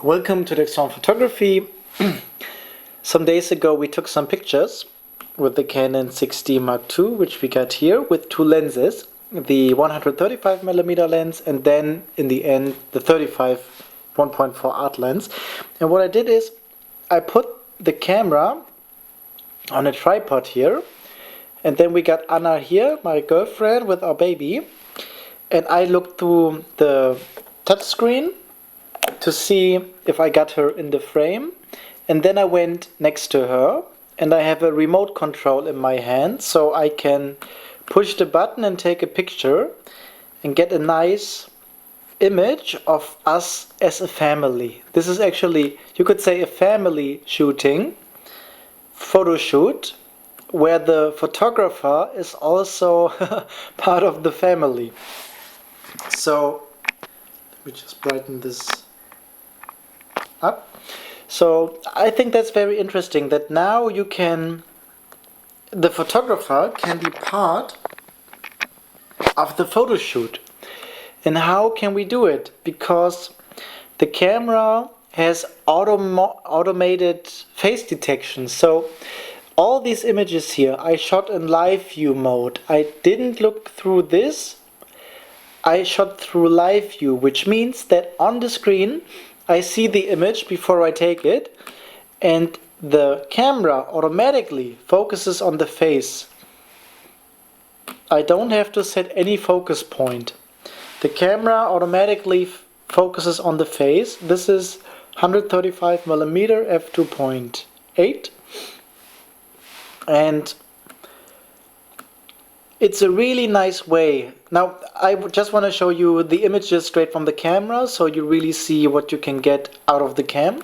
Welcome to the Extreme Photography. Some days ago we took some pictures with the Canon 6D Mark II, which we got here with two lenses, the 135mm lens and then in the end the 35 1.4 art lens. And what I did is I put the camera on a tripod here, and then we got Anna here, my girlfriend, with our baby, and I looked through the touchscreen to see if I got her in the frame, and then I went next to her and I have a remote control in my hand, so I can push the button and take a picture and get a nice image of us as a family. This is actually, you could say, a family shooting, photo shoot, where the photographer is also part of the family. So let me just brighten this up. So I think that's very interesting that now the photographer can be part of the photo shoot. And how can we do it? Because the camera has automated face detection. So all these images here I shot in live view mode. I didn't look through this. I shot through live view, which means that on the screen I see the image before I take it, and the camera automatically focuses on the face. I don't have to set any focus point. The camera automatically focuses on the face. This is 135mm f2.8, and it's a really nice way. Now I just want to show you the images straight from the camera so you really see what you can get out of the cam,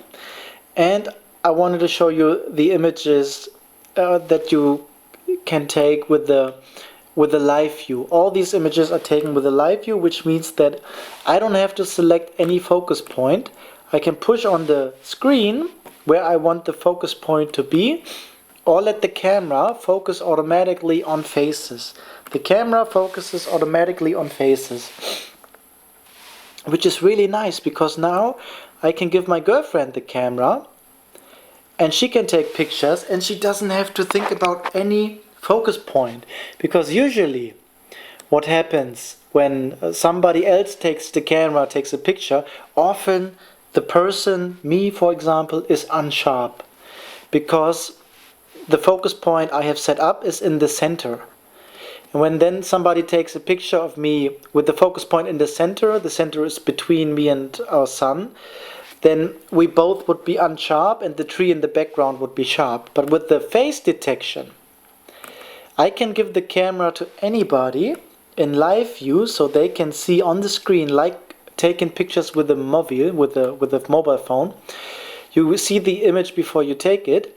and I wanted to show you the images that you can take with the live view. All these images are taken with the live view, which means that I don't have to select any focus point. I can push on the screen where I want the focus point to be, or let the camera focus automatically on faces. The camera focuses automatically on faces, which is really nice because now I can give my girlfriend the camera and she can take pictures and she doesn't have to think about any focus point. Because usually what happens when somebody else takes the camera, takes a picture, often the person, me for example, is unsharp because the focus point I have set up is in the center. And when then somebody takes a picture of me with the focus point in the center is between me and our son, then we both would be unsharp and the tree in the background would be sharp. But with the face detection, I can give the camera to anybody in live view so they can see on the screen, like taking pictures with a mobile phone. You will see the image before you take it,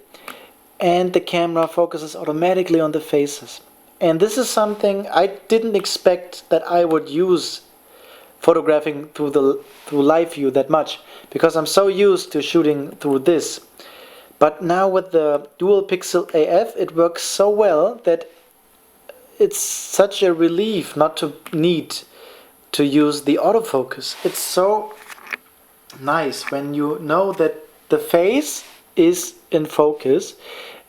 and the camera focuses automatically on the faces. And this is something I didn't expect that I would use photographing through live view that much, because I'm so used to shooting through this. But now with the dual pixel AF it works so well that it's such a relief not to need to use the autofocus. It's so nice when you know that the face is in focus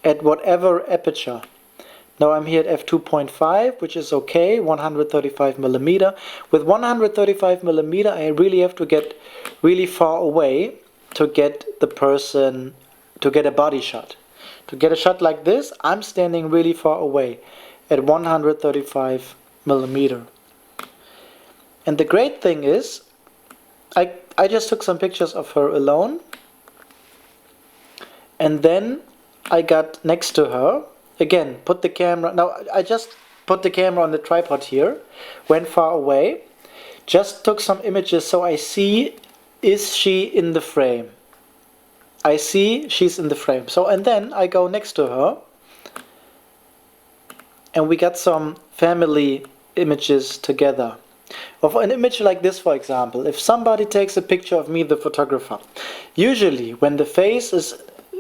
at whatever aperture. Now I'm here at f2.5, which is okay, 135mm. With 135mm I really have to get really far away to get the person, to get a body shot. To get a shot like this, I'm standing really far away at 135mm. And the great thing is, I just took some pictures of her alone, and then I got next to her. Again, put the camera, now I just put the camera on the tripod here, went far away, just took some images so I see, is she in the frame? I see she's in the frame. So, and then I go next to her and we got some family images together. Of an image like this, for example, if somebody takes a picture of me, the photographer, usually when the face is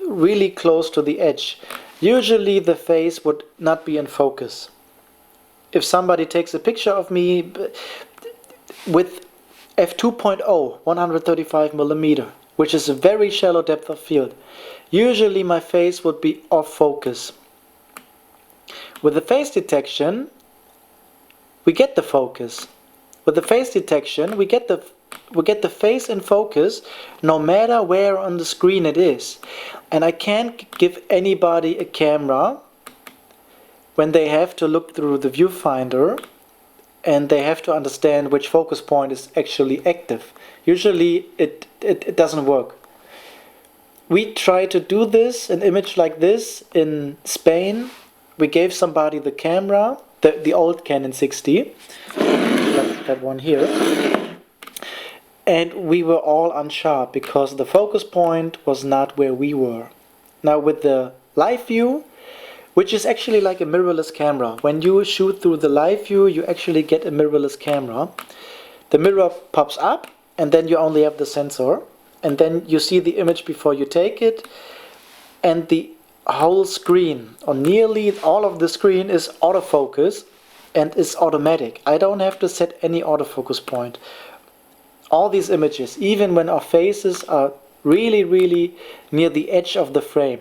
really close to the edge, usually the face would not be in focus. If somebody takes a picture of me with f2.0, 135mm, which is a very shallow depth of field, usually my face would be off focus. With the face detection, we get the focus. With the face detection, we get the face in focus no matter where on the screen it is. And I can't give anybody a camera when they have to look through the viewfinder and they have to understand which focus point is actually active. Usually it doesn't work. We tried to do this, an image like this, in Spain. We gave somebody the camera, the old Canon 60, that one here, and we were all unsharp because the focus point was not where we were. Now with the live view, which is actually like a mirrorless camera, when you shoot through the live view, you actually get a mirrorless camera. The mirror pops up and then you only have the sensor, and then you see the image before you take it, and the whole screen, or nearly all of the screen, is autofocus and is automatic. I don't have to set any autofocus point. All these images, even when our faces are really near the edge of the frame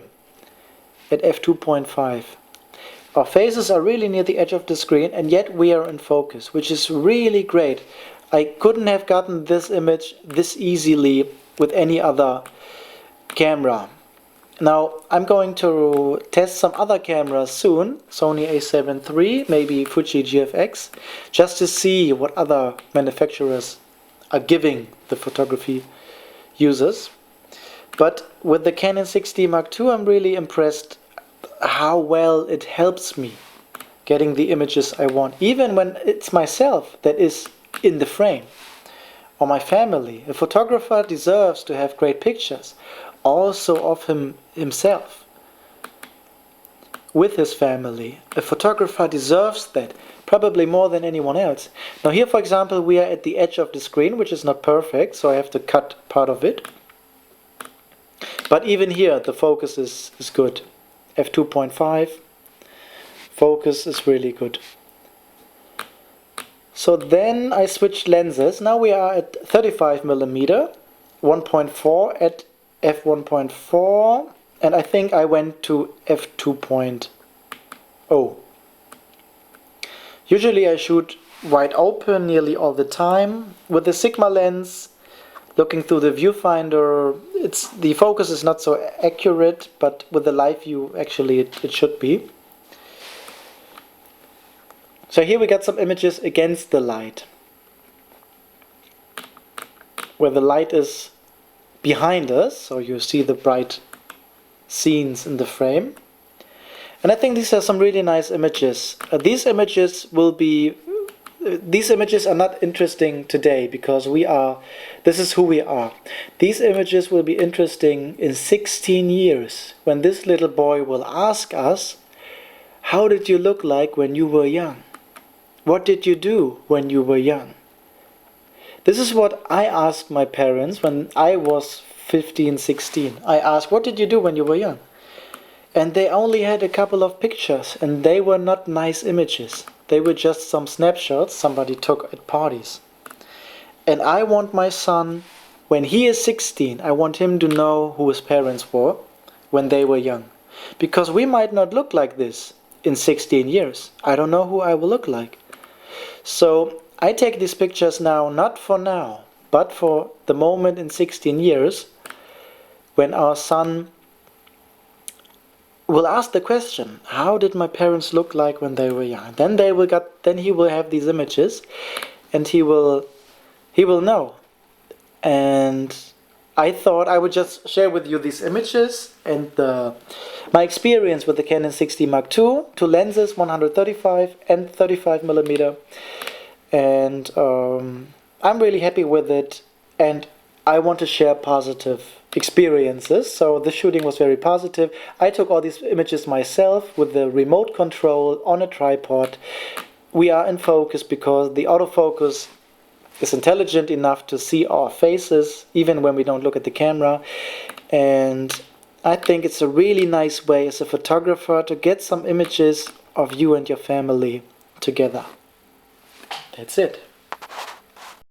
at f2.5, our faces are really near the edge of the screen, and yet we are in focus, which is really great. I couldn't have gotten this image this easily with any other camera. Now I'm going to test some other cameras soon, Sony a7 III, maybe Fuji GFX, just to see what other manufacturers are giving the photography users. But with the Canon 60 Mark II, I'm really impressed how well it helps me getting the images I want, even when it's myself that is in the frame, or my family. A photographer deserves to have great pictures, also of himself, with his family. A photographer deserves that, probably more than anyone else. Now here, for example, we are at the edge of the screen, which is not perfect, so I have to cut part of it. But even here, the focus is good. f2.5, focus is really good. So then I switched lenses. Now we are at 35mm, 1.4 at f1.4, and I think I went to f2.0. Usually I shoot wide open nearly all the time. With the Sigma lens, looking through the viewfinder, the focus is not so accurate, but with the live view actually it should be. So here we got some images against the light, where the light is behind us, so you see the bright scenes in the frame. And I think these are some really nice images. These images are not interesting today because this is who we are. These images will be interesting in 16 years, when this little boy will ask us, how did you look like when you were young? What did you do when you were young? This is what I asked my parents when I was 15, 16. I asked, what did you do when you were young? And they only had a couple of pictures, and they were not nice images. They were just some snapshots somebody took at parties. And I want my son, when he is 16, I want him to know who his parents were when they were young. Because we might not look like this in 16 years. I don't know who I will look like. So I take these pictures now, not for now, but for the moment in 16 years, when our son will ask the question, how did my parents look like when they were young? Then he will have these images, and he will know. And I thought I would just share with you these images and my experience with the Canon 60 Mark II, two lenses, 135 and 35mm, and I'm really happy with it, and I want to share positive experiences. So the shooting was very positive. I took all these images myself with the remote control on a tripod. We are in focus because the autofocus is intelligent enough to see our faces even when we don't look at the camera. And I think it's a really nice way as a photographer to get some images of you and your family together. That's it.